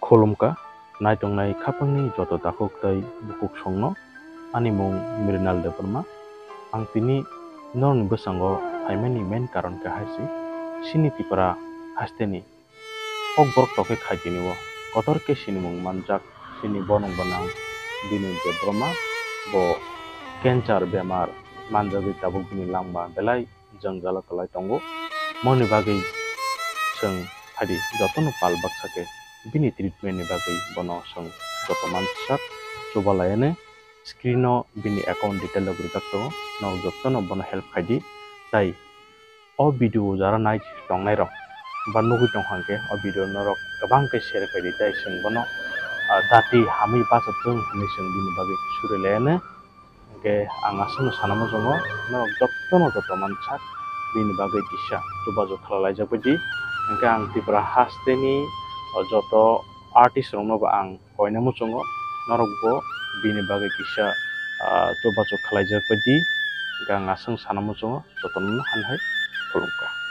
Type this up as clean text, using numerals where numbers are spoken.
Kolomka naitongnai khapangni joto dakok tai bukuk songno ani mung Mrinal Debarma ang tini non bwsango phaimani main karon kahaisi sini tipara hasteni ok borok toke khaitini o kotor ke sini mung manjak sini bonong banang bini Debarma bo cancer bemar manjagui tabuk bini langma belai jangjala kalai tongo moni bagui sung hadi jotono pal baksake bini treatment ni bagui bono sung joto mansak chubalayane screen o bini account detail rok rijak tongo no jotono bono help khaidi tai o video jara nai tongnai rok ba nugui tongkhangke o video norok kabang ke share khaidi tai sung bono dati hamui bachatung hinui sung bini bagui surilayane ke ang asano sanamo jongo norok joto mansak bini bagui kisa jobajok khlalaijak baidi hingke ang tipra hasteni joto artist rok no bo ang koina muchungo norok bo bini bagui kisa jobajok khlaijak baidi hingke ang asang sana muchungo jotono hanhai khulumka.